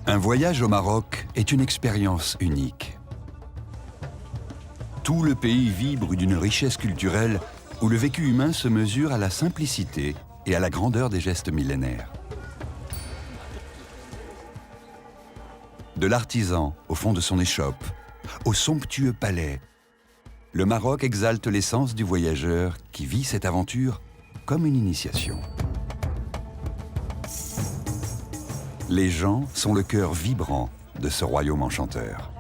Un voyage au Maroc est une expérience unique. Tout le pays vibre d'une richesse culturelle où le vécu humain se mesure à la simplicité et à la grandeur des gestes millénaires. De l'artisan au fond de son échoppe, au somptueux palais, le Maroc exalte l'essence du voyageur qui vit cette aventure comme une initiation. Les gens sont le cœur vibrant de ce royaume enchanteur.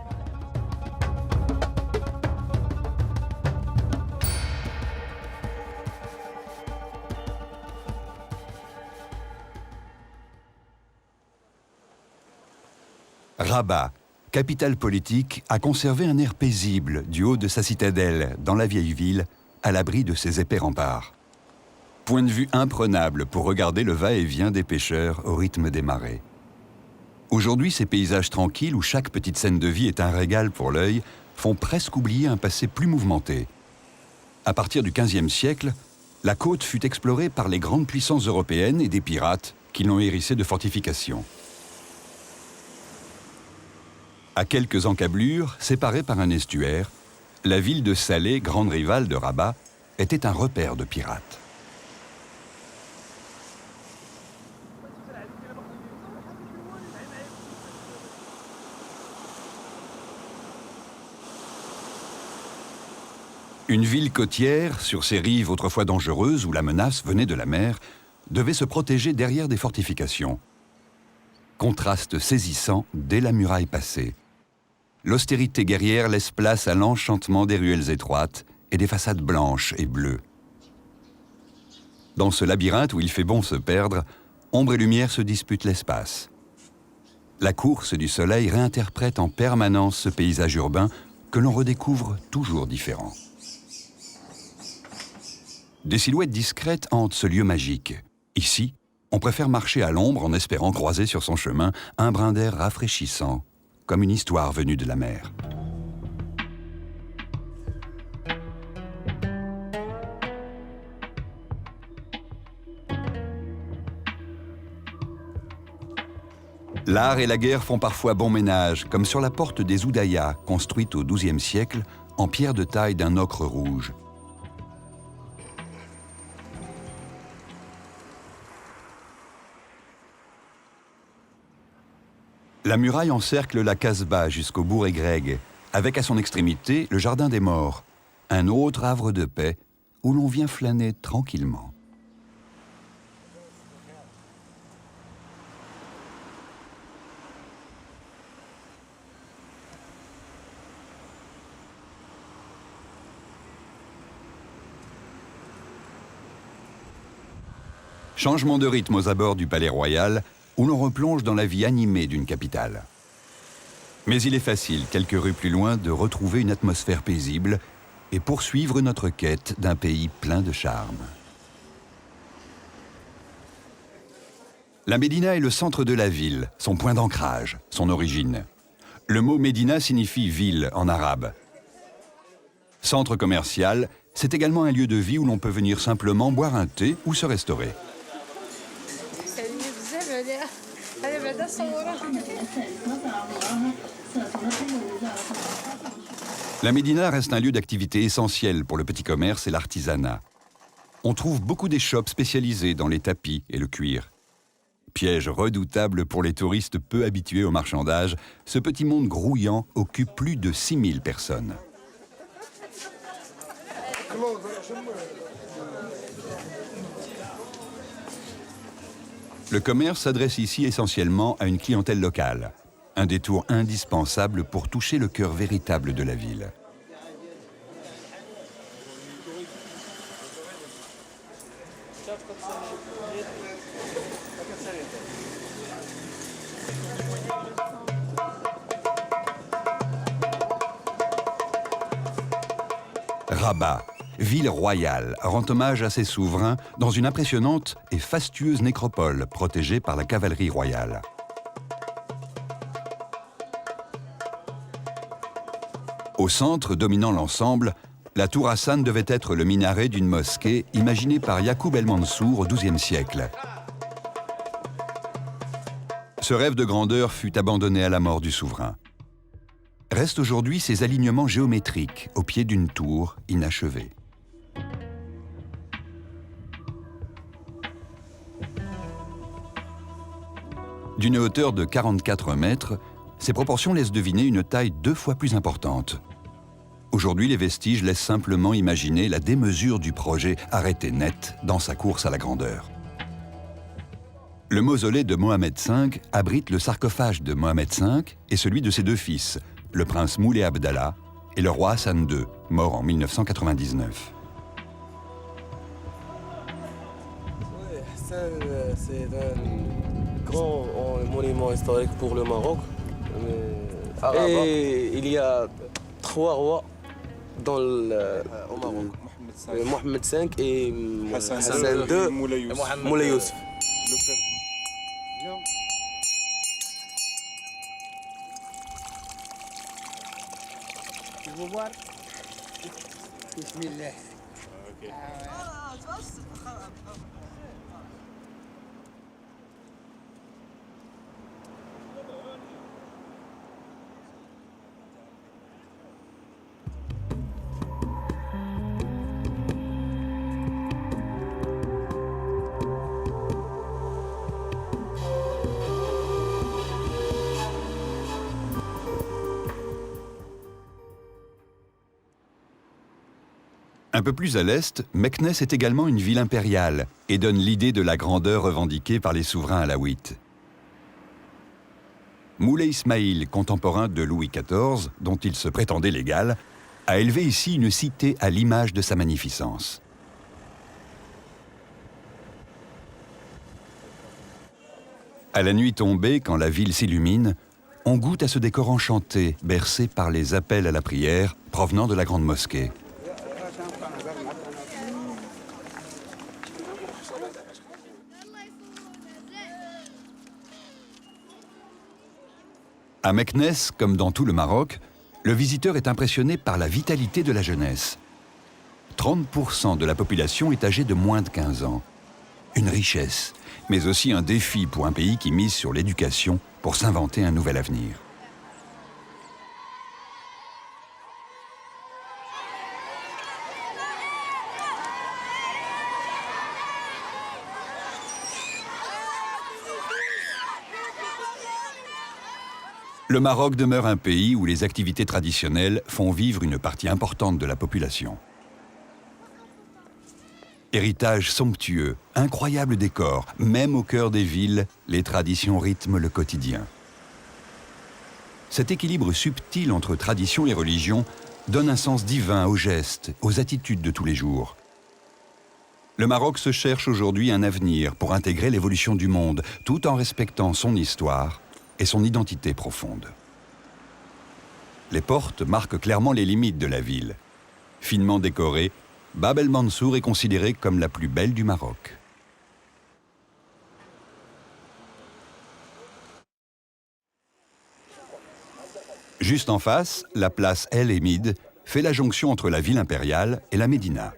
Rabat, capitale politique, a conservé un air paisible du haut de sa citadelle, dans la vieille ville, à l'abri de ses épais remparts. Point de vue imprenable pour regarder le va-et-vient des pêcheurs au rythme des marées. Aujourd'hui, ces paysages tranquilles où chaque petite scène de vie est un régal pour l'œil font presque oublier un passé plus mouvementé. À partir du XVe siècle, la côte fut explorée par les grandes puissances européennes et des pirates qui l'ont hérissée de fortifications. À quelques encablures, séparée par un estuaire, la ville de Salé, grande rivale de Rabat, était un repère de pirates. Une ville côtière, sur ses rives autrefois dangereuses où la menace venait de la mer, devait se protéger derrière des fortifications. Contraste saisissant dès la muraille passée. L'austérité guerrière laisse place à l'enchantement des ruelles étroites et des façades blanches et bleues. Dans ce labyrinthe où il fait bon se perdre, ombre et lumière se disputent l'espace. La course du soleil réinterprète en permanence ce paysage urbain que l'on redécouvre toujours différent. Des silhouettes discrètes hantent ce lieu magique. Ici, on préfère marcher à l'ombre en espérant croiser sur son chemin un brin d'air rafraîchissant, comme une histoire venue de la mer. L'art et la guerre font parfois bon ménage, comme sur la porte des Oudayas, construite au XIIe siècle, en pierre de taille d'un ocre rouge. La muraille encercle la Casbah jusqu'au bourg Greg, avec à son extrémité le jardin des morts, un autre havre de paix où l'on vient flâner tranquillement. Changement de rythme aux abords du palais royal, où l'on replonge dans la vie animée d'une capitale. Mais il est facile, quelques rues plus loin, de retrouver une atmosphère paisible et poursuivre notre quête d'un pays plein de charme. La Médina est le centre de la ville, son point d'ancrage, son origine. Le mot Médina signifie ville en arabe. Centre commercial, c'est également un lieu de vie où l'on peut venir simplement boire un thé ou se restaurer. La Médina reste un lieu d'activité essentiel pour le petit commerce et l'artisanat. On trouve beaucoup d'échoppes spécialisées dans les tapis et le cuir. Piège redoutable pour les touristes peu habitués au marchandage, ce petit monde grouillant occupe plus de 6000 personnes. Le commerce s'adresse ici essentiellement à une clientèle locale, un détour indispensable pour toucher le cœur véritable de la ville. Rabat, ville royale, rend hommage à ses souverains dans une impressionnante et fastueuse nécropole protégée par la cavalerie royale. Au centre, dominant l'ensemble, La tour Hassan devait être le minaret d'une mosquée imaginée par Yacoub el-Mansour au XIIe siècle. Ce rêve de grandeur fut abandonné à la mort du souverain. Restent aujourd'hui ces alignements géométriques au pied d'une tour inachevée. D'une hauteur de 44 mètres, ces proportions laissent deviner une taille 2 fois plus importante. Aujourd'hui, les vestiges laissent simplement imaginer la démesure du projet arrêté net dans sa course à la grandeur. Le mausolée de Mohamed V abrite le sarcophage de Mohamed V et celui de ses deux fils, le prince Moulay Abdallah et le roi Hassan II, mort en 1999. C'est un grand monument historique pour le Maroc. Et il y a 3 rois au Maroc. Mohamed V et Hassan II, Moulay Youssef. Un peu plus à l'est, Meknès est également une ville impériale et donne l'idée de la grandeur revendiquée par les souverains alaouites. Moulay Ismaïl, contemporain de Louis XIV, dont il se prétendait l'égal, a élevé ici une cité à l'image de sa magnificence. À la nuit tombée, quand la ville s'illumine, on goûte à ce décor enchanté, bercé par les appels à la prière provenant de la grande mosquée. À Meknès, comme dans tout le Maroc, le visiteur est impressionné par la vitalité de la jeunesse. 30% de la population est âgée de moins de 15 ans. Une richesse, mais aussi un défi pour un pays qui mise sur l'éducation pour s'inventer un nouvel avenir. Le Maroc demeure un pays où les activités traditionnelles font vivre une partie importante de la population. Héritage somptueux, incroyable décor, même au cœur des villes, les traditions rythment le quotidien. Cet équilibre subtil entre tradition et religion donne un sens divin aux gestes, aux attitudes de tous les jours. Le Maroc se cherche aujourd'hui un avenir pour intégrer l'évolution du monde, tout en respectant son histoire et son identité profonde. Les portes marquent clairement les limites de la ville. Finement décorée, Bab el-Mansour est considérée comme la plus belle du Maroc. Juste en face, la place El Émid fait la jonction entre la ville impériale et la Médina.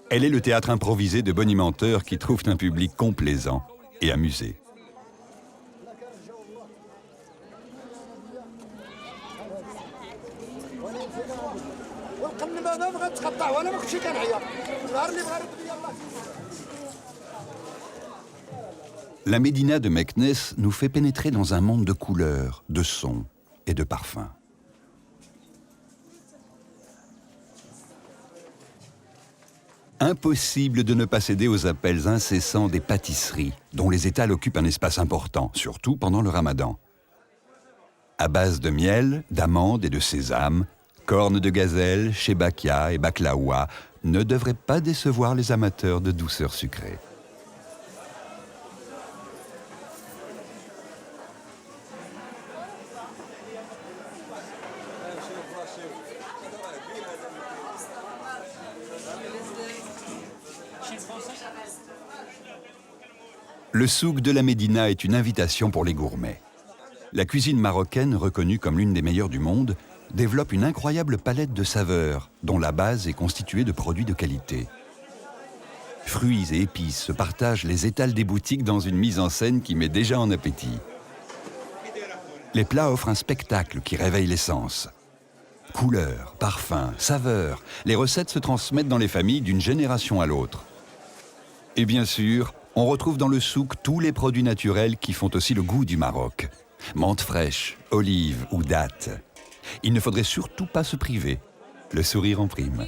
Elle est le théâtre improvisé de bonimenteurs qui trouvent un public complaisant et amusé. La Médina de Meknès nous fait pénétrer dans un monde de couleurs, de sons et de parfums. Impossible de ne pas céder aux appels incessants des pâtisseries, dont les étals occupent un espace important, surtout pendant le ramadan. À base de miel, d'amandes et de sésame, cornes de gazelle, shebakia et baklaoua ne devraient pas décevoir les amateurs de douceur sucrée. Le souk de la Médina est une invitation pour les gourmets. La cuisine marocaine, reconnue comme l'une des meilleures du monde, développe une incroyable palette de saveurs dont la base est constituée de produits de qualité. Fruits et épices se partagent les étals des boutiques dans une mise en scène qui met déjà en appétit. Les plats offrent un spectacle qui réveille les sens. Couleurs, parfums, saveurs, les recettes se transmettent dans les familles d'une génération à l'autre. Et bien sûr, on retrouve dans le souk tous les produits naturels qui font aussi le goût du Maroc. Menthe fraîche, olives ou dattes. Il ne faudrait surtout pas se priver. Le sourire en prime.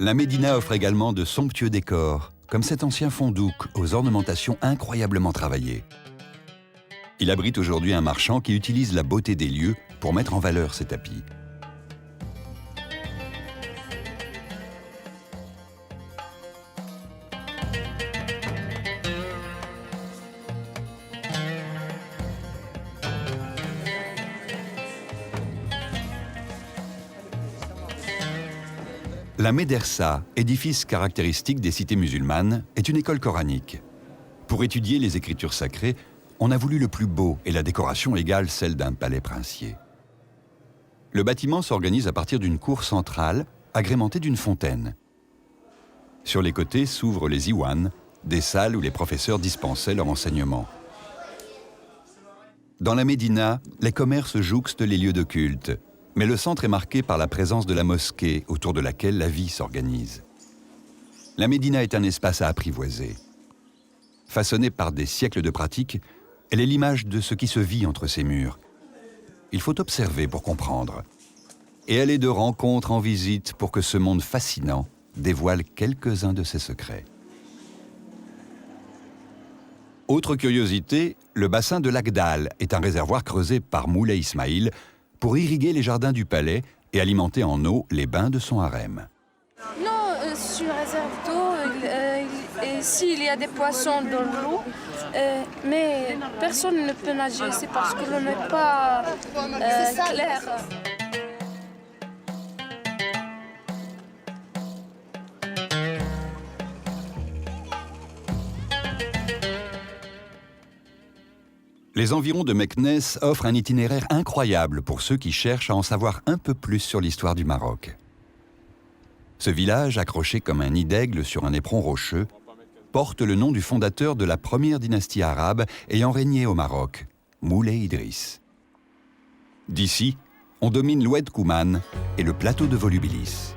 La Médina offre également de somptueux décors, comme cet ancien fondouk aux ornementations incroyablement travaillées. Il abrite aujourd'hui un marchand qui utilise la beauté des lieux pour mettre en valeur ses tapis. La Médersa, édifice caractéristique des cités musulmanes, est une école coranique. Pour étudier les écritures sacrées, on a voulu le plus beau et la décoration égale celle d'un palais princier. Le bâtiment s'organise à partir d'une cour centrale agrémentée d'une fontaine. Sur les côtés s'ouvrent les iwan, des salles où les professeurs dispensaient leur enseignement. Dans la Médina, les commerces jouxtent les lieux de culte, mais le centre est marqué par la présence de la mosquée autour de laquelle la vie s'organise. La Médina est un espace à apprivoiser. Façonnée par des siècles de pratique, elle est l'image de ce qui se vit entre ces murs. Il faut observer pour comprendre. Et aller de rencontre en visite pour que ce monde fascinant dévoile quelques-uns de ses secrets. Autre curiosité, le bassin de l'Agdal est un réservoir creusé par Moulay Ismaïl pour irriguer les jardins du palais et alimenter en eau les bains de son harem. Non, c'est une réserve d'eau. Ici, il y a des poissons dans l'eau, mais personne ne peut nager. C'est parce que l'eau n'est pas claire. Les environs de Meknès offrent un itinéraire incroyable pour ceux qui cherchent à en savoir un peu plus sur l'histoire du Maroc. Ce village, accroché comme un nid d'aigle sur un éperon rocheux, porte le nom du fondateur de la première dynastie arabe ayant régné au Maroc, Moulay Idriss. D'ici, on domine l'Oued Kouman et le plateau de Volubilis.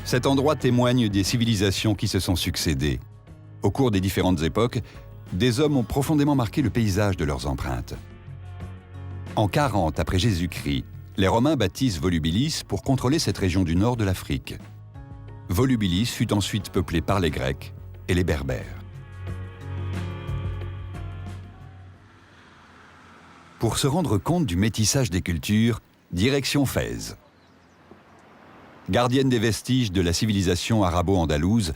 Cet endroit témoigne des civilisations qui se sont succédées. Au cours des différentes époques, des hommes ont profondément marqué le paysage de leurs empreintes. En 40 après Jésus-Christ, les Romains bâtissent Volubilis pour contrôler cette région du nord de l'Afrique. Volubilis fut ensuite peuplée par les Grecs et les Berbères. Pour se rendre compte du métissage des cultures, direction Fès. Gardienne des vestiges de la civilisation arabo-andalouse,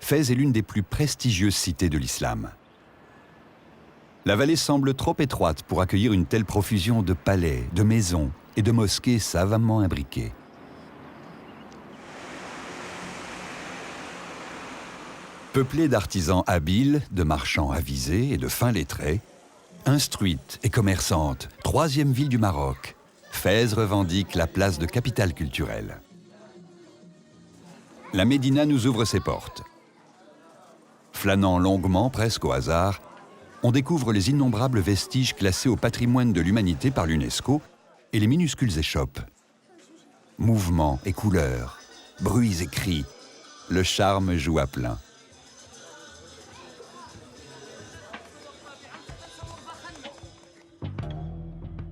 Fès est l'une des plus prestigieuses cités de l'islam. La vallée semble trop étroite pour accueillir une telle profusion de palais, de maisons et de mosquées savamment imbriquées. Peuplée d'artisans habiles, de marchands avisés et de fins lettrés, instruite et commerçante, troisième ville du Maroc, Fès revendique la place de capitale culturelle. La Médina nous ouvre ses portes. Flânant longuement, presque au hasard, on découvre les innombrables vestiges classés au patrimoine de l'humanité par l'UNESCO et les minuscules échoppes. Mouvements et couleurs, bruits et cris, le charme joue à plein.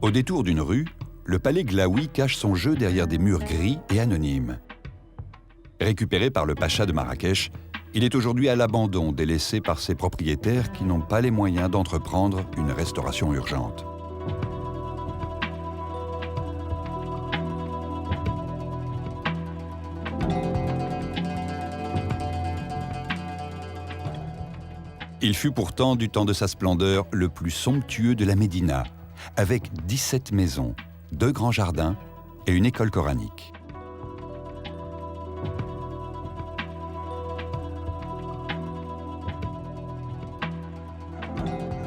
Au détour d'une rue, le palais Glaoui cache son jeu derrière des murs gris et anonymes. Récupéré par le pacha de Marrakech, il est aujourd'hui à l'abandon, délaissé par ses propriétaires qui n'ont pas les moyens d'entreprendre une restauration urgente. Il fut pourtant, du temps de sa splendeur, le plus somptueux de la Médina, avec 17 maisons, 2 grands jardins et une école coranique.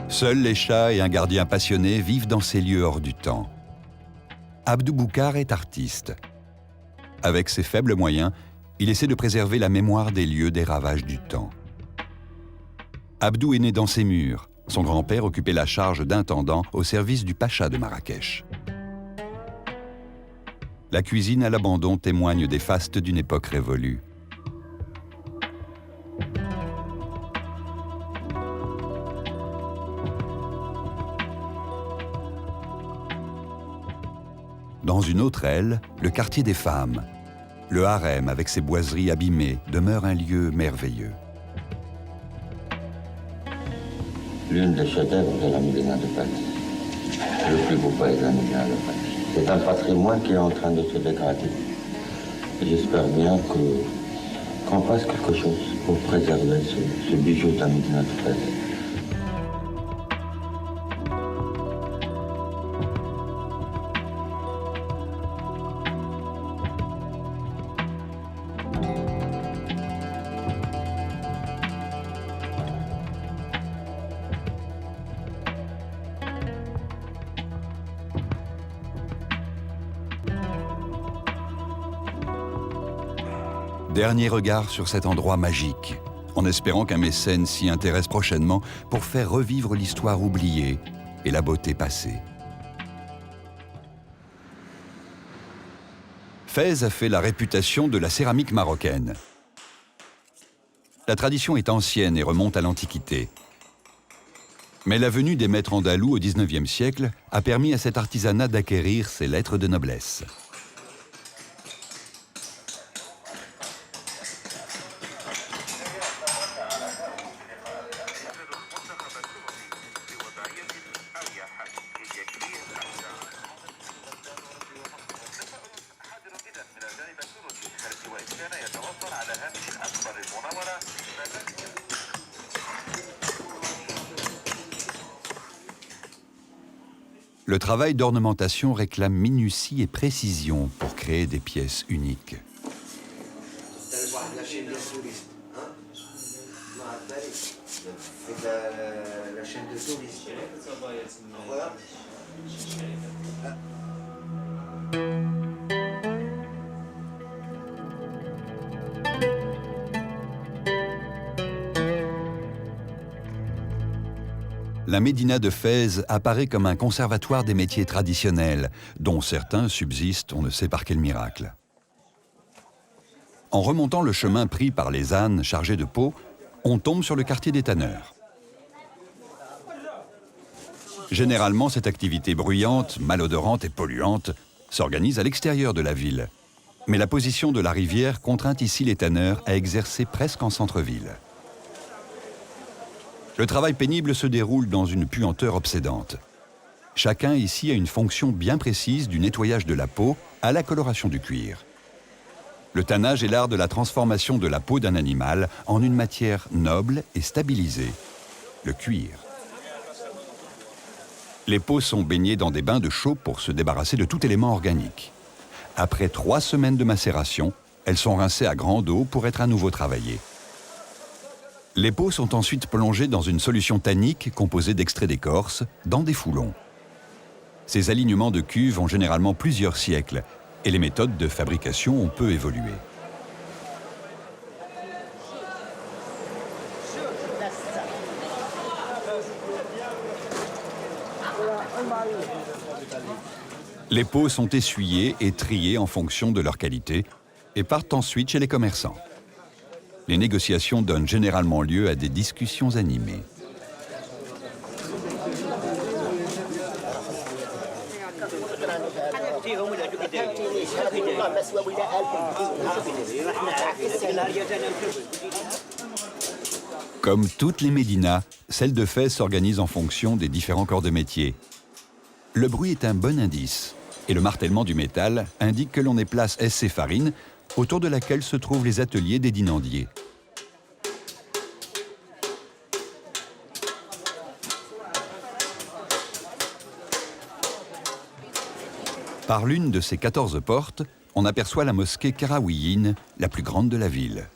Seuls les chats et un gardien passionné vivent dans ces lieux hors du temps. Abdou Boukar est artiste. Avec ses faibles moyens, il essaie de préserver la mémoire des lieux des ravages du temps. Abdou est né dans ces murs. Son grand-père occupait la charge d'intendant au service du pacha de Marrakech. La cuisine à l'abandon témoigne des fastes d'une époque révolue. Dans une autre aile, le quartier des femmes. Le harem, avec ses boiseries abîmées, demeure un lieu merveilleux. L'une des chefs-d'œuvre de la Médina de Fès, le plus beau pays de la Médina de Fès. C'est un patrimoine qui est en train de se dégrader. J'espère bien qu'on fasse quelque chose pour préserver ce bijou de la Médina de Fès. Dernier regard sur cet endroit magique, en espérant qu'un mécène s'y intéresse prochainement pour faire revivre l'histoire oubliée et la beauté passée. Fès a fait la réputation de la céramique marocaine. La tradition est ancienne et remonte à l'Antiquité. Mais la venue des maîtres andalous au XIXe siècle a permis à cet artisanat d'acquérir ses lettres de noblesse. Le travail d'ornementation réclame minutie et précision pour créer des pièces uniques. La chaîne de touristes. La Médina de Fès apparaît comme un conservatoire des métiers traditionnels, dont certains subsistent on ne sait par quel miracle. En remontant le chemin pris par les ânes chargés de peaux, on tombe sur le quartier des tanneurs. Généralement, cette activité bruyante, malodorante et polluante s'organise à l'extérieur de la ville. Mais la position de la rivière contraint ici les tanneurs à exercer presque en centre-ville. Le travail pénible se déroule dans une puanteur obsédante. Chacun ici a une fonction bien précise du nettoyage de la peau à la coloration du cuir. Le tannage est l'art de la transformation de la peau d'un animal en une matière noble et stabilisée, le cuir. Les peaux sont baignées dans des bains de chaux pour se débarrasser de tout élément organique. Après 3 semaines de macération, elles sont rincées à grande eau pour être à nouveau travaillées. Les peaux sont ensuite plongées dans une solution tannique composée d'extrait d'écorce, dans des foulons. Ces alignements de cuves ont généralement plusieurs siècles et les méthodes de fabrication ont peu évolué. Les peaux sont essuyées et triées en fonction de leur qualité et partent ensuite chez les commerçants. Les négociations donnent généralement lieu à des discussions animées. Comme toutes les médinas, celle de Fès s'organise en fonction des différents corps de métier. Le bruit est un bon indice, et le martèlement du métal indique que l'on est place SC Farine, autour de laquelle se trouvent les ateliers des dinandiers. Par l'une de ces 14 portes, on aperçoit la mosquée Qarawiyyin, la plus grande de la ville.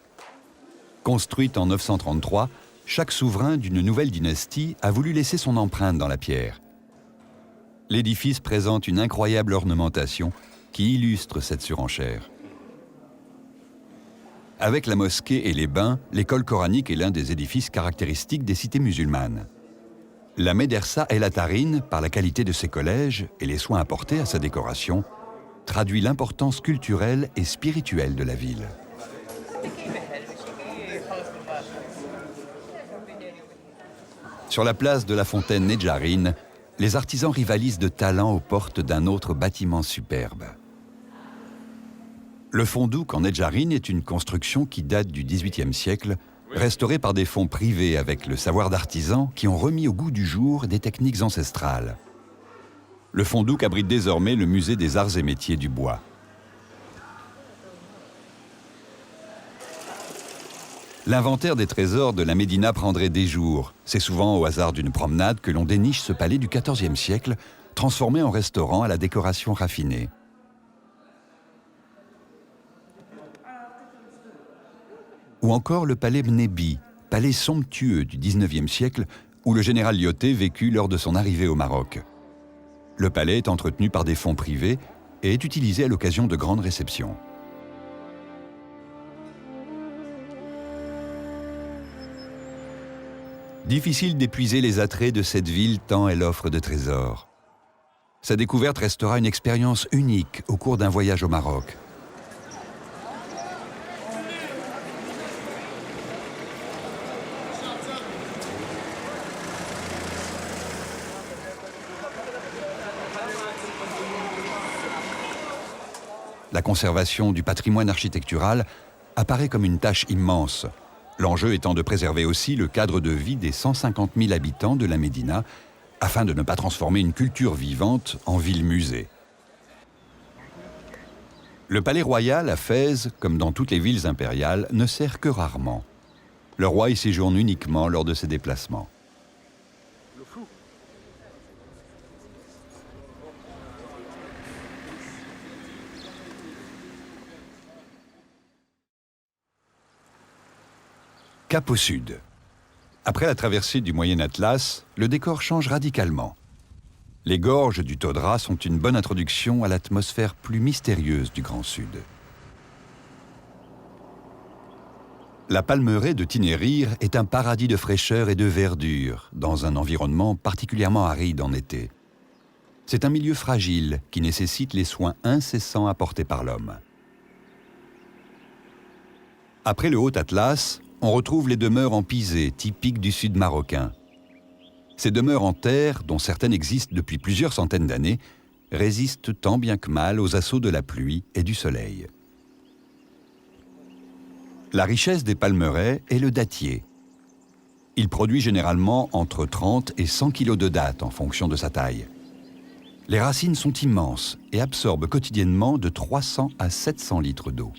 Construite en 933, chaque souverain d'une nouvelle dynastie a voulu laisser son empreinte dans la pierre. L'édifice présente une incroyable ornementation qui illustre cette surenchère. Avec la mosquée et les bains, l'école coranique est l'un des édifices caractéristiques des cités musulmanes. La médersa El Atarine, par la qualité de ses collèges et les soins apportés à sa décoration, traduit l'importance culturelle et spirituelle de la ville. Sur la place de la fontaine Nedjarine, les artisans rivalisent de talent aux portes d'un autre bâtiment superbe. Le fondouk en Nedjarine est une construction qui date du XVIIIe siècle, restaurée par des fonds privés avec le savoir d'artisans qui ont remis au goût du jour des techniques ancestrales. Le fondouk abrite désormais le musée des arts et métiers du bois. L'inventaire des trésors de la Médina prendrait des jours. C'est souvent au hasard d'une promenade que l'on déniche ce palais du XIVe siècle, transformé en restaurant à la décoration raffinée. Ou encore le palais Mnebi, palais somptueux du XIXe siècle où le général Lyautey vécut lors de son arrivée au Maroc. Le palais est entretenu par des fonds privés et est utilisé à l'occasion de grandes réceptions. Difficile d'épuiser les attraits de cette ville tant elle offre de trésors. Sa découverte restera une expérience unique au cours d'un voyage au Maroc. La conservation du patrimoine architectural apparaît comme une tâche immense, l'enjeu étant de préserver aussi le cadre de vie des 150 000 habitants de la Médina, afin de ne pas transformer une culture vivante en ville-musée. Le palais royal à Fès, comme dans toutes les villes impériales, ne sert que rarement. Le roi y séjourne uniquement lors de ses déplacements. Cap au sud. Après la traversée du Moyen Atlas, le décor change radicalement. Les gorges du Todra sont une bonne introduction à l'atmosphère plus mystérieuse du Grand Sud. La palmeraie de Tinnérir est un paradis de fraîcheur et de verdure, dans un environnement particulièrement aride en été. C'est un milieu fragile qui nécessite les soins incessants apportés par l'homme. Après le Haut Atlas, on retrouve les demeures en pisé, typiques du sud marocain. Ces demeures en terre, dont certaines existent depuis plusieurs centaines d'années, résistent tant bien que mal aux assauts de la pluie et du soleil. La richesse des palmeraies est le dattier. Il produit généralement entre 30 et 100 kg de dattes en fonction de sa taille. Les racines sont immenses et absorbent quotidiennement de 300 à 700 litres d'eau.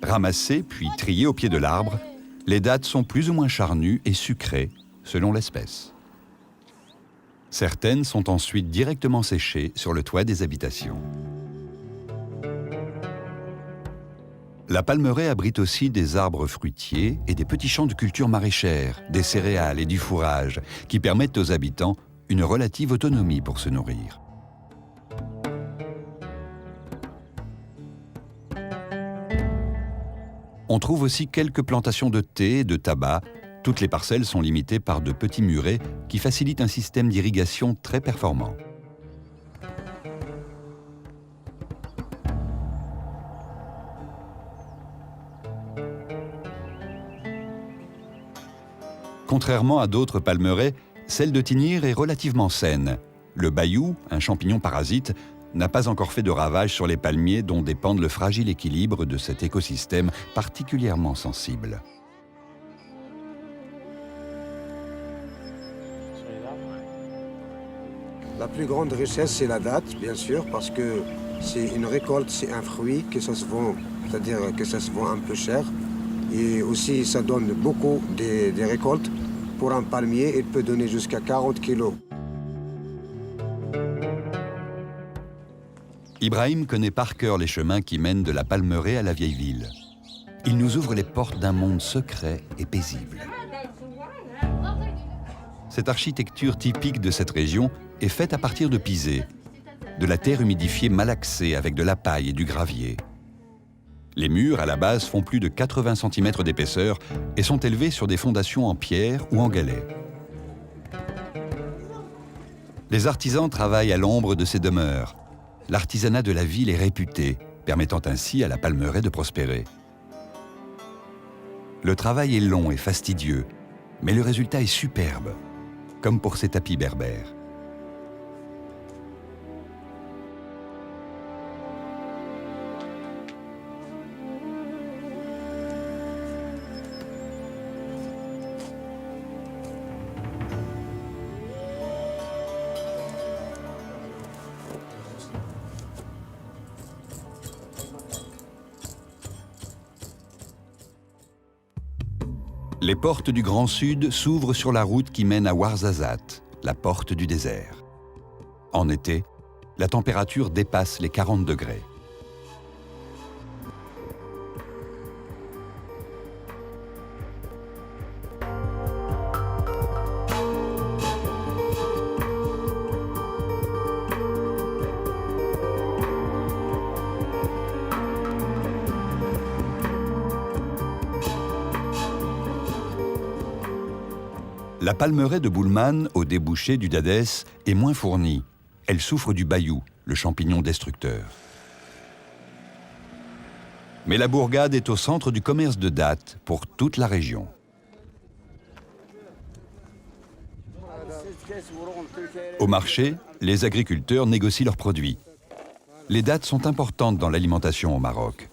Ramassées puis triées au pied de l'arbre, les dattes sont plus ou moins charnues et sucrées selon l'espèce. Certaines sont ensuite directement séchées sur le toit des habitations. La palmeraie abrite aussi des arbres fruitiers et des petits champs de culture maraîchère, des céréales et du fourrage qui permettent aux habitants une relative autonomie pour se nourrir. On trouve aussi quelques plantations de thé et de tabac. Toutes les parcelles sont limitées par de petits murets qui facilitent un système d'irrigation très performant. Contrairement à d'autres palmeraies, celle de Tinnérir est relativement saine. Le bayou, un champignon parasite, n'a pas encore fait de ravages sur les palmiers dont dépendent le fragile équilibre de cet écosystème particulièrement sensible. La plus grande richesse, c'est la date, bien sûr, parce que c'est une récolte, c'est un fruit que ça se vend, c'est-à-dire que ça se vend un peu cher. Et aussi, ça donne beaucoup des récoltes. Pour un palmier, il peut donner jusqu'à 40 kilos. Ibrahim connaît par cœur les chemins qui mènent de la Palmeraie à la vieille ville. Il nous ouvre les portes d'un monde secret et paisible. Cette architecture typique de cette région est faite à partir de pisé, de la terre humidifiée malaxée avec de la paille et du gravier. Les murs, à la base, font plus de 80 cm d'épaisseur et sont élevés sur des fondations en pierre ou en galets. Les artisans travaillent à l'ombre de ces demeures. L'artisanat de la ville est réputé, permettant ainsi à la Palmeraie de prospérer. Le travail est long et fastidieux, mais le résultat est superbe, comme pour ces tapis berbères. Les portes du Grand Sud s'ouvrent sur la route qui mène à Ouarzazate, la porte du désert. En été, la température dépasse les 40 degrés. La Palmeraie de Boulman, au débouché du Dadès, est moins fournie. Elle souffre du bayou, le champignon destructeur. Mais la bourgade est au centre du commerce de dattes pour toute la région. Au marché, les agriculteurs négocient leurs produits. Les dattes sont importantes dans l'alimentation au Maroc.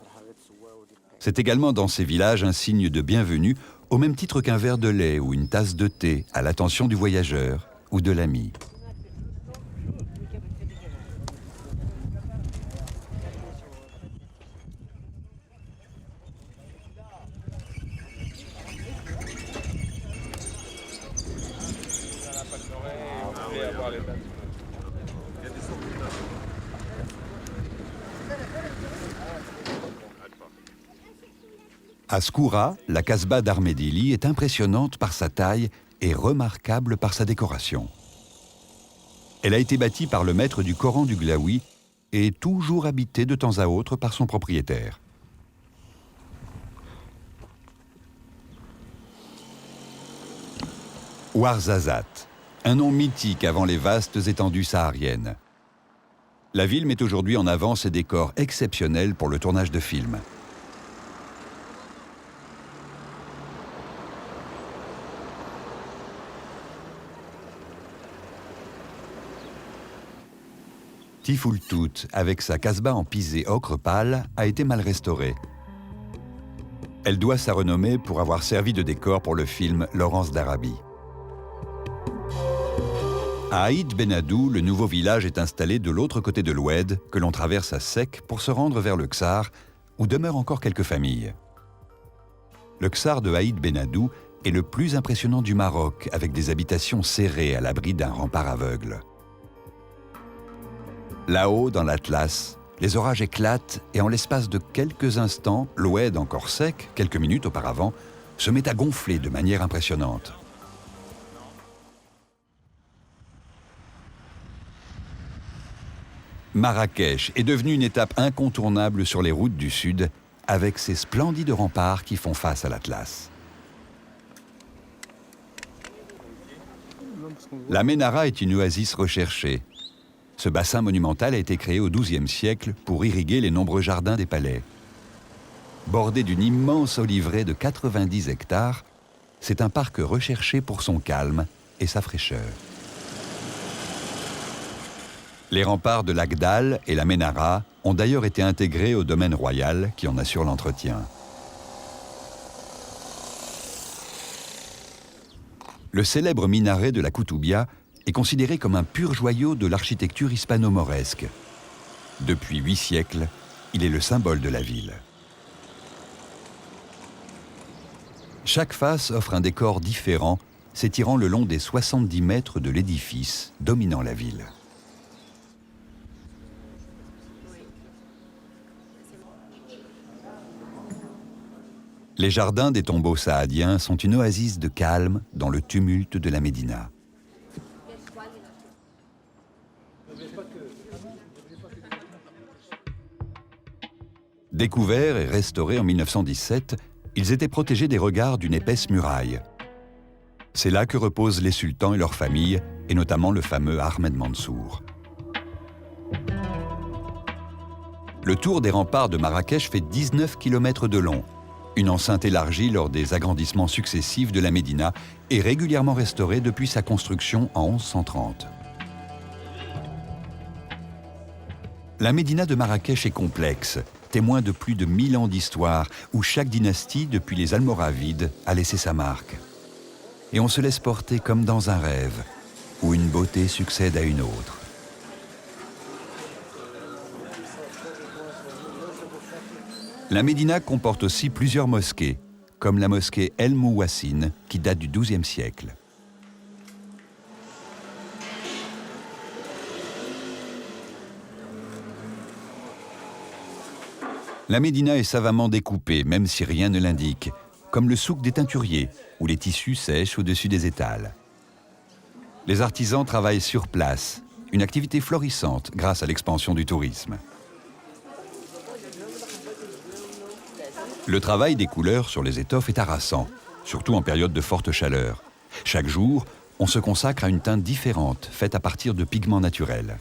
C'est également dans ces villages un signe de bienvenue, au même titre qu'un verre de lait ou une tasse de thé à l'attention du voyageur ou de l'ami. À Skoura, la Kasbah d'Armedili est impressionnante par sa taille et remarquable par sa décoration. Elle a été bâtie par le maître du Coran du Glaoui et toujours habitée de temps à autre par son propriétaire. Ouarzazate, un nom mythique avant les vastes étendues sahariennes. La ville met aujourd'hui en avant ses décors exceptionnels pour le tournage de films. Tifoultout, avec sa Kasbah en pisé ocre pâle, a été mal restaurée. Elle doit sa renommée pour avoir servi de décor pour le film Laurence d'Arabie. À Aïd Benadou, le nouveau village est installé de l'autre côté de l'Oued, que l'on traverse à sec pour se rendre vers le Ksar, où demeurent encore quelques familles. Le Ksar de Aïd Benadou est le plus impressionnant du Maroc, avec des habitations serrées à l'abri d'un rempart aveugle. Là-haut, dans l'Atlas, les orages éclatent et en l'espace de quelques instants, l'Oued, encore sec, quelques minutes auparavant, se met à gonfler de manière impressionnante. Marrakech est devenue une étape incontournable sur les routes du Sud, avec ses splendides remparts qui font face à l'Atlas. La Ménara est une oasis recherchée. Ce bassin monumental a été créé au XIIe siècle pour irriguer les nombreux jardins des palais. Bordé d'une immense oliveraie de 90 hectares, c'est un parc recherché pour son calme et sa fraîcheur. Les remparts de l'Agdal et la Ménara ont d'ailleurs été intégrés au domaine royal qui en assure l'entretien. Le célèbre minaret de la Koutoubia est considéré comme un pur joyau de l'architecture hispano-mauresque. Depuis 8 siècles, il est le symbole de la ville. Chaque face offre un décor différent, s'étirant le long des 70 mètres de l'édifice dominant la ville. Les jardins des tombeaux saadiens sont une oasis de calme dans le tumulte de la Médina. Découverts et restaurés en 1917, ils étaient protégés des regards d'une épaisse muraille. C'est là que reposent les sultans et leurs familles, et notamment le fameux Ahmed Mansour. Le tour des remparts de Marrakech fait 19 km de long, une enceinte élargie lors des agrandissements successifs de la Médina et régulièrement restaurée depuis sa construction en 1130. La Médina de Marrakech est complexe, témoin de plus de 1000 ans d'histoire où chaque dynastie, depuis les Almoravides, a laissé sa marque. Et on se laisse porter comme dans un rêve, où une beauté succède à une autre. La Médina comporte aussi plusieurs mosquées, comme la mosquée El Mouassine, qui date du XIIe siècle. La Médina est savamment découpée, même si rien ne l'indique, comme le souk des teinturiers, où les tissus sèchent au-dessus des étals. Les artisans travaillent sur place, une activité florissante grâce à l'expansion du tourisme. Le travail des couleurs sur les étoffes est harassant, surtout en période de forte chaleur. Chaque jour, on se consacre à une teinte différente, faite à partir de pigments naturels.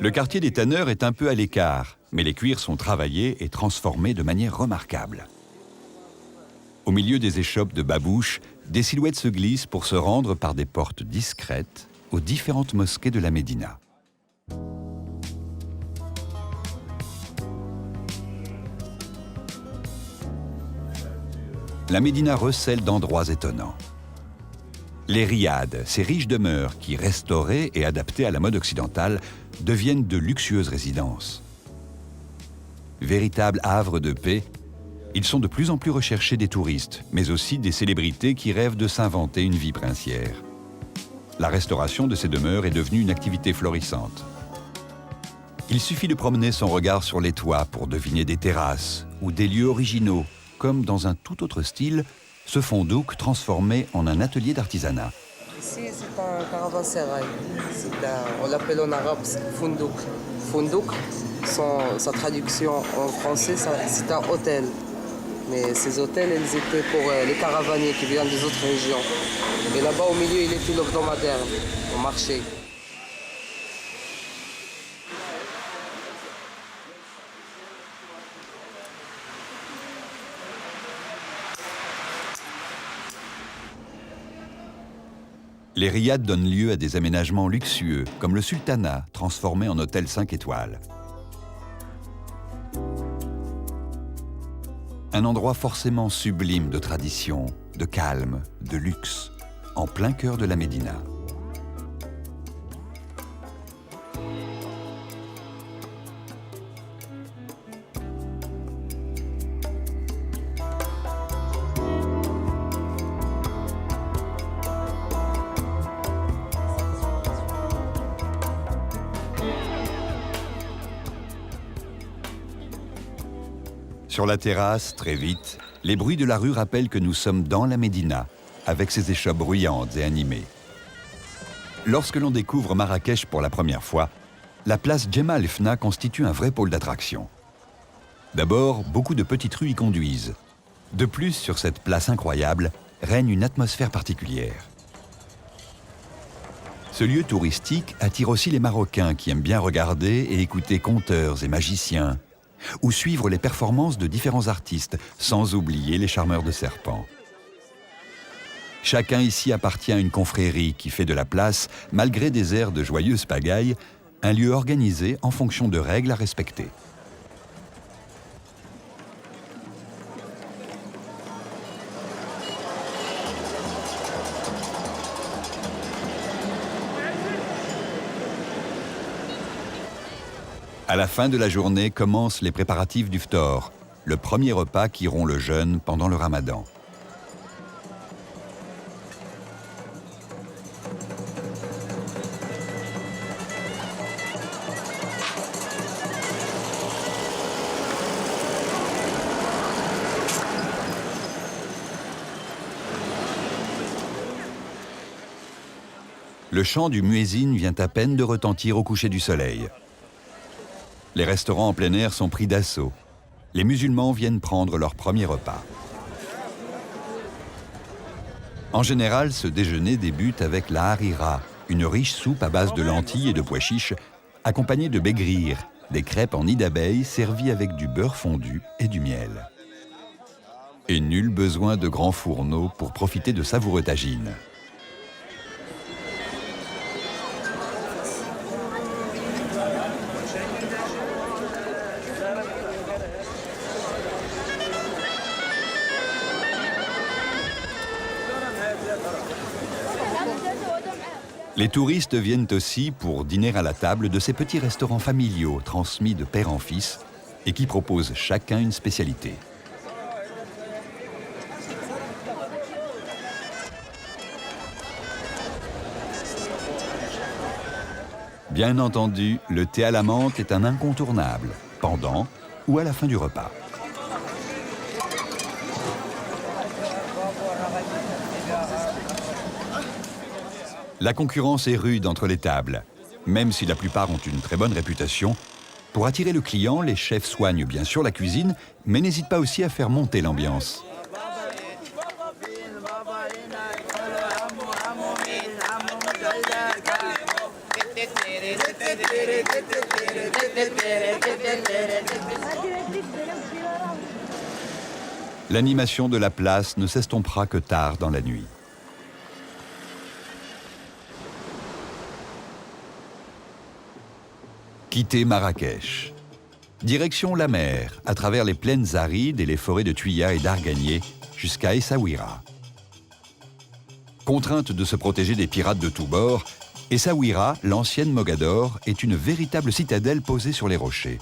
Le quartier des tanneurs est un peu à l'écart, mais les cuirs sont travaillés et transformés de manière remarquable. Au milieu des échoppes de babouches, des silhouettes se glissent pour se rendre par des portes discrètes aux différentes mosquées de la Médina. La Médina recèle d'endroits étonnants. Les riads, ces riches demeures qui, restaurées et adaptées à la mode occidentale, deviennent de luxueuses résidences. Véritables havres de paix, ils sont de plus en plus recherchés des touristes, mais aussi des célébrités qui rêvent de s'inventer une vie princière. La restauration de ces demeures est devenue une activité florissante. Il suffit de promener son regard sur les toits pour deviner des terrasses ou des lieux originaux, comme dans un tout autre style, ce fondouk transformé en un atelier d'artisanat. Ici, c'est un caravansérail. On l'appelle en arabe fundouk. Fundouk, sa traduction en français, c'est un hôtel. Mais ces hôtels, ils étaient pour les caravaniers qui viennent des autres régions. Et là-bas, au milieu, il était l'hebdomadaire, au marché. Les riads donnent lieu à des aménagements luxueux, comme le sultanat, transformé en hôtel 5 étoiles. Un endroit forcément sublime de tradition, de calme, de luxe, en plein cœur de la Médina. Sur la terrasse, très vite, les bruits de la rue rappellent que nous sommes dans la Médina, avec ses échoppes bruyantes et animées. Lorsque l'on découvre Marrakech pour la première fois, la place Jemaa el Fna constitue un vrai pôle d'attraction. D'abord, beaucoup de petites rues y conduisent. De plus, sur cette place incroyable, règne une atmosphère particulière. Ce lieu touristique attire aussi les Marocains qui aiment bien regarder et écouter conteurs et magiciens, ou suivre les performances de différents artistes, sans oublier les charmeurs de serpents. Chacun ici appartient à une confrérie qui fait de la place, malgré des airs de joyeuse pagaille, un lieu organisé en fonction de règles à respecter. À la fin de la journée commencent les préparatifs du ftor, le premier repas qui rompt le jeûne pendant le ramadan. Le chant du muezzin vient à peine de retentir au coucher du soleil. Les restaurants en plein air sont pris d'assaut. Les musulmans viennent prendre leur premier repas. En général, ce déjeuner débute avec la harira, une riche soupe à base de lentilles et de pois chiches, accompagnée de begrir, des crêpes en nid d'abeille servies avec du beurre fondu et du miel. Et nul besoin de grands fourneaux pour profiter de savoureux tagines. Les touristes viennent aussi pour dîner à la table de ces petits restaurants familiaux transmis de père en fils et qui proposent chacun une spécialité. Bien entendu, le thé à la menthe est un incontournable, pendant ou à la fin du repas. La concurrence est rude entre les tables. Même si la plupart ont une très bonne réputation, pour attirer le client, les chefs soignent bien sûr la cuisine, mais n'hésitent pas aussi à faire monter l'ambiance. L'animation de la place ne s'estompera que tard dans la nuit. Quitter Marrakech. Direction la mer, à travers les plaines arides et les forêts de Tuya et d'Arganier, jusqu'à Essaouira. Contrainte de se protéger des pirates de tous bords, Essaouira, l'ancienne Mogador, est une véritable citadelle posée sur les rochers.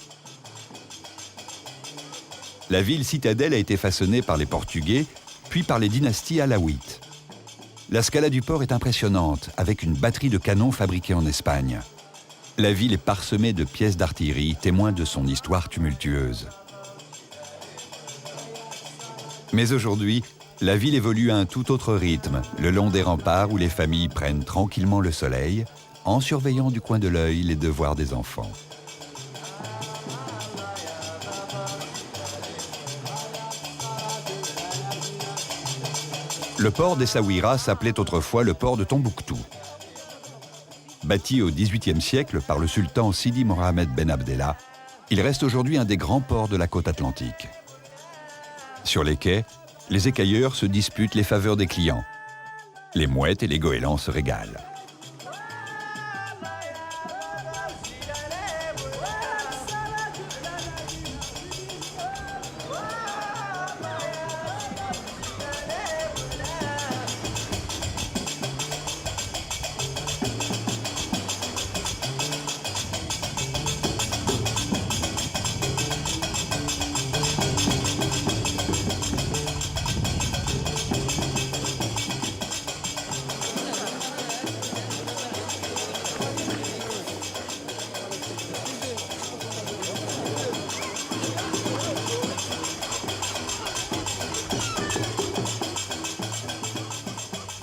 La ville citadelle a été façonnée par les Portugais, puis par les dynasties alaouites. La scala du port est impressionnante, avec une batterie de canons fabriqués en Espagne. La ville est parsemée de pièces d'artillerie, témoins de son histoire tumultueuse. Mais aujourd'hui, la ville évolue à un tout autre rythme, le long des remparts où les familles prennent tranquillement le soleil, en surveillant du coin de l'œil les devoirs des enfants. Le port d'Essaouira s'appelait autrefois le port de Tombouctou. Bâti au XVIIIe siècle par le sultan Sidi Mohamed Ben Abdallah, il reste aujourd'hui un des grands ports de la côte atlantique. Sur les quais, les écailleurs se disputent les faveurs des clients. Les mouettes et les goélands se régalent.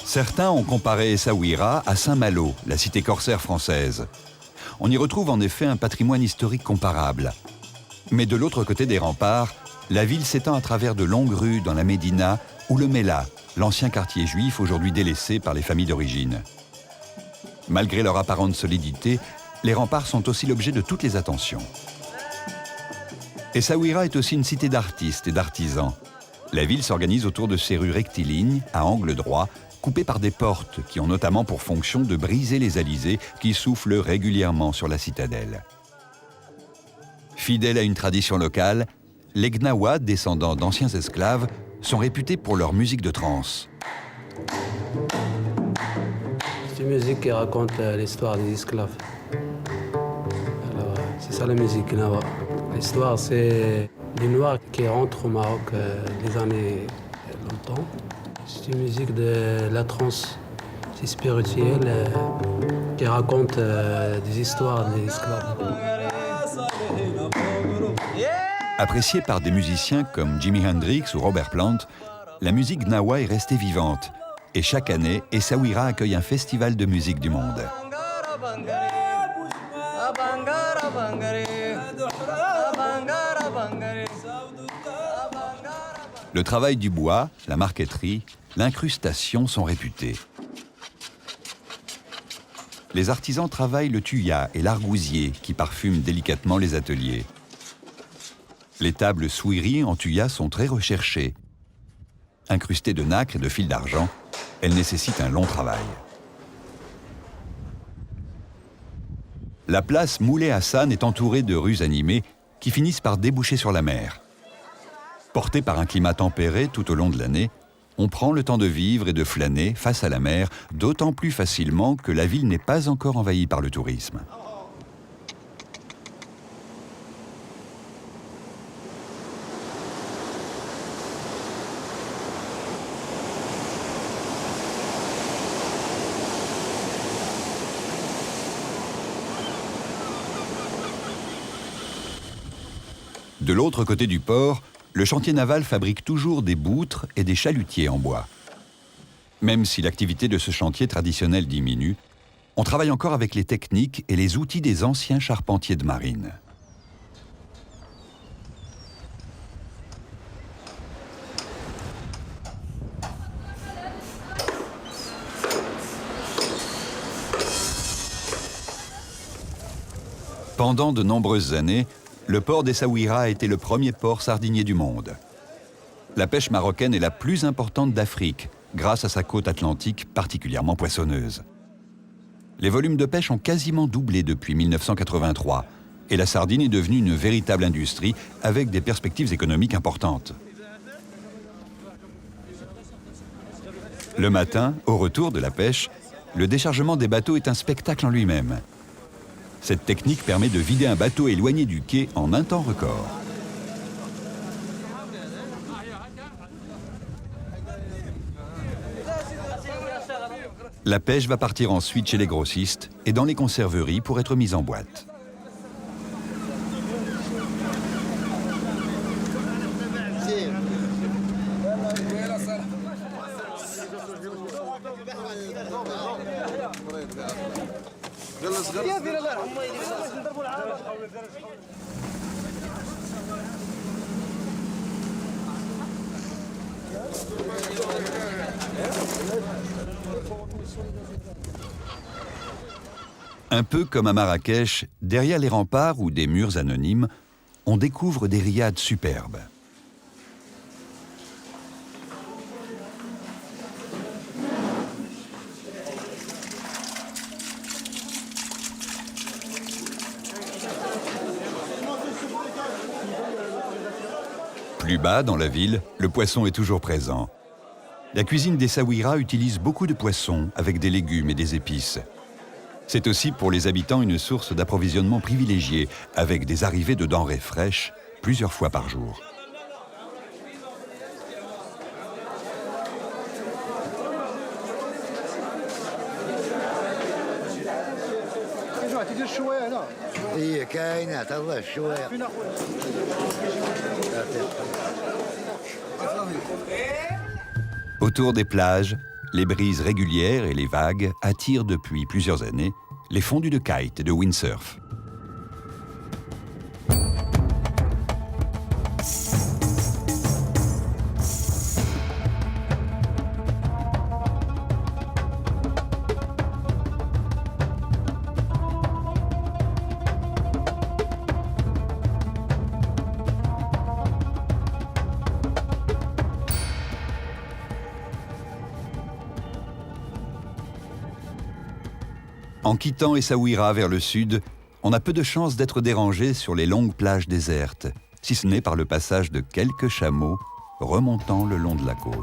Certains ont comparé Essaouira à Saint-Malo, la cité corsaire française. On y retrouve en effet un patrimoine historique comparable. Mais de l'autre côté des remparts, la ville s'étend à travers de longues rues dans la Médina ou le Mela, l'ancien quartier juif aujourd'hui délaissé par les familles d'origine. Malgré leur apparente solidité, les remparts sont aussi l'objet de toutes les attentions. Essaouira est aussi une cité d'artistes et d'artisans. La ville s'organise autour de ces rues rectilignes, à angle droit, coupées par des portes qui ont notamment pour fonction de briser les alizés qui soufflent régulièrement sur la citadelle. Fidèles à une tradition locale, les Gnawa, descendants d'anciens esclaves, sont réputés pour leur musique de trance. C'est une musique qui raconte l'histoire des esclaves. Alors, C'est ça la musique Gnawa. L'histoire, c'est les Noirs qui rentrent au Maroc des années longtemps. C'est une musique de la trance, c'est spirituel, qui raconte des histoires des esclaves. Appréciée par des musiciens comme Jimi Hendrix ou Robert Plant, la musique Gnawa est restée vivante. Et chaque année, Essaouira accueille un festival de musique du monde. Le travail du bois, la marqueterie, l'incrustation sont réputés. Les artisans travaillent le tuya et l'argousier qui parfument délicatement les ateliers. Les tables souiri en tuya sont très recherchées. Incrustées de nacre et de fils d'argent, elles nécessitent un long travail. La place Moulay Hassan est entourée de rues animées qui finissent par déboucher sur la mer. Porté par un climat tempéré tout au long de l'année, on prend le temps de vivre et de flâner face à la mer, d'autant plus facilement que la ville n'est pas encore envahie par le tourisme. De l'autre côté du port, le chantier naval fabrique toujours des boutres et des chalutiers en bois. Même si l'activité de ce chantier traditionnel diminue, on travaille encore avec les techniques et les outils des anciens charpentiers de marine. Pendant de nombreuses années, le port d'Essaouira a été le premier port sardinier du monde. La pêche marocaine est la plus importante d'Afrique, grâce à sa côte atlantique particulièrement poissonneuse. Les volumes de pêche ont quasiment doublé depuis 1983, et la sardine est devenue une véritable industrie avec des perspectives économiques importantes. Le matin, au retour de la pêche, le déchargement des bateaux est un spectacle en lui-même. Cette technique permet de vider un bateau éloigné du quai en un temps record. La pêche va partir ensuite chez les grossistes et dans les conserveries pour être mise en boîte. Un peu comme à Marrakech, derrière les remparts ou des murs anonymes, on découvre des riads superbes. Plus bas, dans la ville, le poisson est toujours présent. La cuisine d'Essaouira utilise beaucoup de poissons, avec des légumes et des épices. C'est aussi pour les habitants une source d'approvisionnement privilégiée, avec des arrivées de denrées fraîches plusieurs fois par jour. Autour des plages, les brises régulières et les vagues attirent depuis plusieurs années les fondus de kite et de windsurf. En quittant Essaouira vers le sud, on a peu de chances d'être dérangé sur les longues plages désertes, si ce n'est par le passage de quelques chameaux remontant le long de la côte.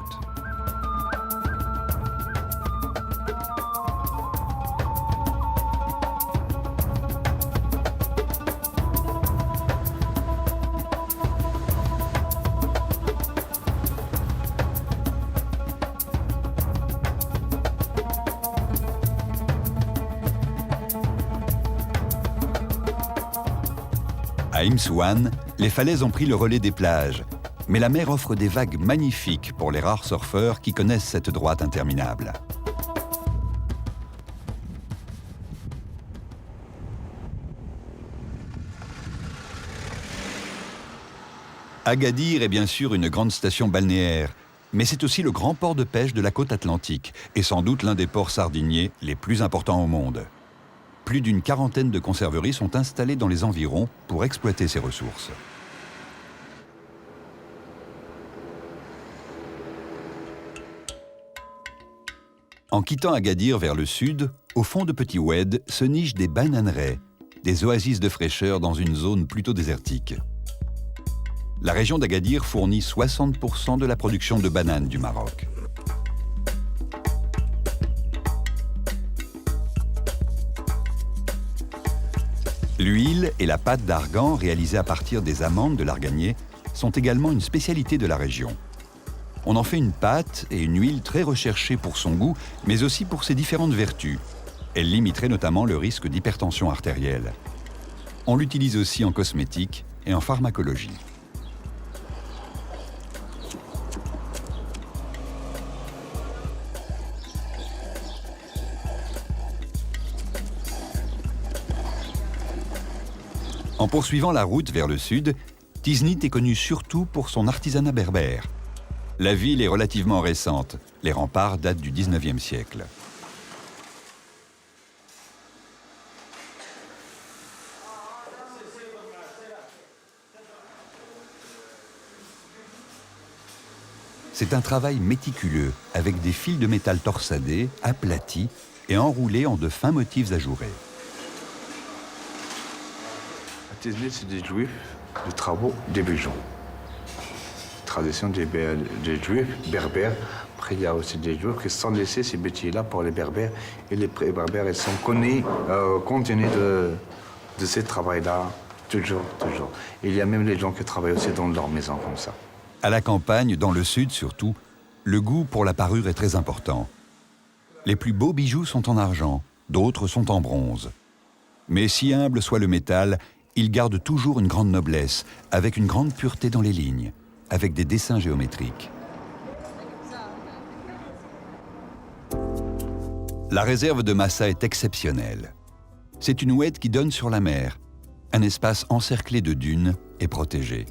À Imsouane, les falaises ont pris le relais des plages, mais la mer offre des vagues magnifiques pour les rares surfeurs qui connaissent cette droite interminable. Agadir est bien sûr une grande station balnéaire, mais c'est aussi le grand port de pêche de la côte atlantique et sans doute l'un des ports sardiniers les plus importants au monde. Plus d'une quarantaine de conserveries sont installées dans les environs pour exploiter ces ressources. En quittant Agadir vers le sud, au fond de Petit Oued se nichent des bananeraies, des oasis de fraîcheur dans une zone plutôt désertique. La région d'Agadir fournit 60% de la production de bananes du Maroc. L'huile et la pâte d'argan réalisées à partir des amandes de l'arganier sont également une spécialité de la région. On en fait une pâte et une huile très recherchée pour son goût, mais aussi pour ses différentes vertus. Elle limiterait notamment le risque d'hypertension artérielle. On l'utilise aussi en cosmétique et en pharmacologie. En poursuivant la route vers le sud, Tiznit est connue surtout pour son artisanat berbère. La ville est relativement récente. Les remparts datent du XIXe siècle. C'est un travail méticuleux, avec des fils de métal torsadés, aplatis et enroulés en de fins motifs ajourés. Tiznit, c'est des juifs, des travaux, des bijoux. Tradition des juifs berbères. Après, il y a aussi des juifs qui sont laissés ces métiers-là pour les berbères. Et les berbères, ils sont connus, contenus de ce travail-là, toujours. Et il y a même les gens qui travaillent aussi dans leur maison comme ça. À la campagne, dans le sud surtout, le goût pour la parure est très important. Les plus beaux bijoux sont en argent, d'autres sont en bronze. Mais si humble soit le métal, il garde toujours une grande noblesse, avec une grande pureté dans les lignes, avec des dessins géométriques. La réserve de Massa est exceptionnelle. C'est une oued qui donne sur la mer, un espace encerclé de dunes et protégé.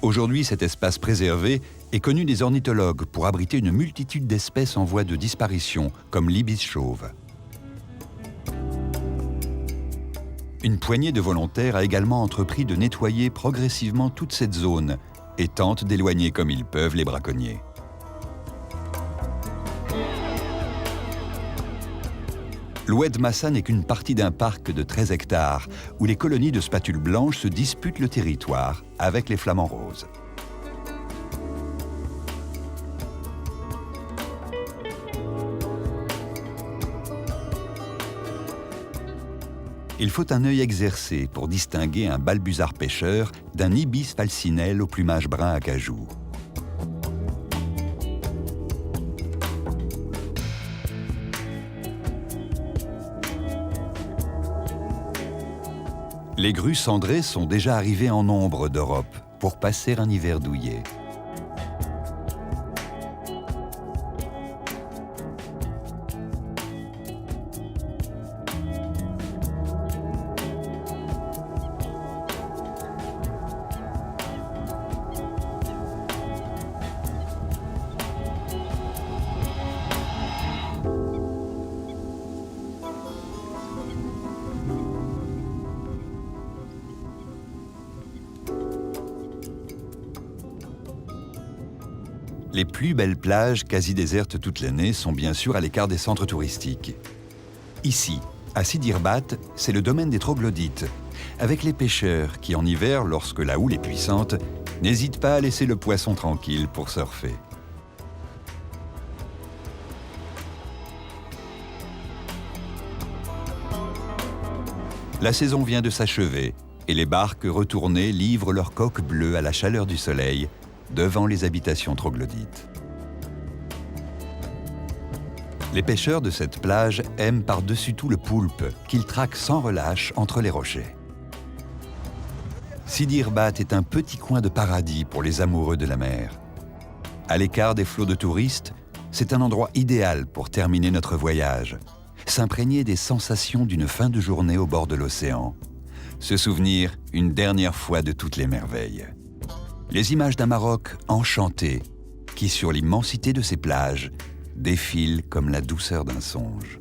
Aujourd'hui, cet espace préservé est connu des ornithologues pour abriter une multitude d'espèces en voie de disparition, comme l'ibis chauve. Une poignée de volontaires a également entrepris de nettoyer progressivement toute cette zone et tentent d'éloigner comme ils peuvent les braconniers. L'Oued Massa n'est qu'une partie d'un parc de 13 hectares où les colonies de spatules blanches se disputent le territoire avec les flamants roses. Il faut un œil exercé pour distinguer un balbuzard pêcheur d'un ibis falcinelle au plumage brun acajou. Les grues cendrées sont déjà arrivées en nombre d'Europe pour passer un hiver douillet. Les plus belles plages, quasi désertes toute l'année, sont bien sûr à l'écart des centres touristiques. Ici, à Sidi Irbat, c'est le domaine des troglodytes, avec les pêcheurs qui, en hiver, lorsque la houle est puissante, n'hésitent pas à laisser le poisson tranquille pour surfer. La saison vient de s'achever et les barques retournées livrent leurs coques bleues à la chaleur du soleil devant les habitations troglodytes. Les pêcheurs de cette plage aiment par-dessus tout le poulpe qu'ils traquent sans relâche entre les rochers. Sidi Irbat est un petit coin de paradis pour les amoureux de la mer. À l'écart des flots de touristes, c'est un endroit idéal pour terminer notre voyage, s'imprégner des sensations d'une fin de journée au bord de l'océan, se souvenir une dernière fois de toutes les merveilles. Les images d'un Maroc enchanté, qui sur l'immensité de ses plages, défilent comme la douceur d'un songe.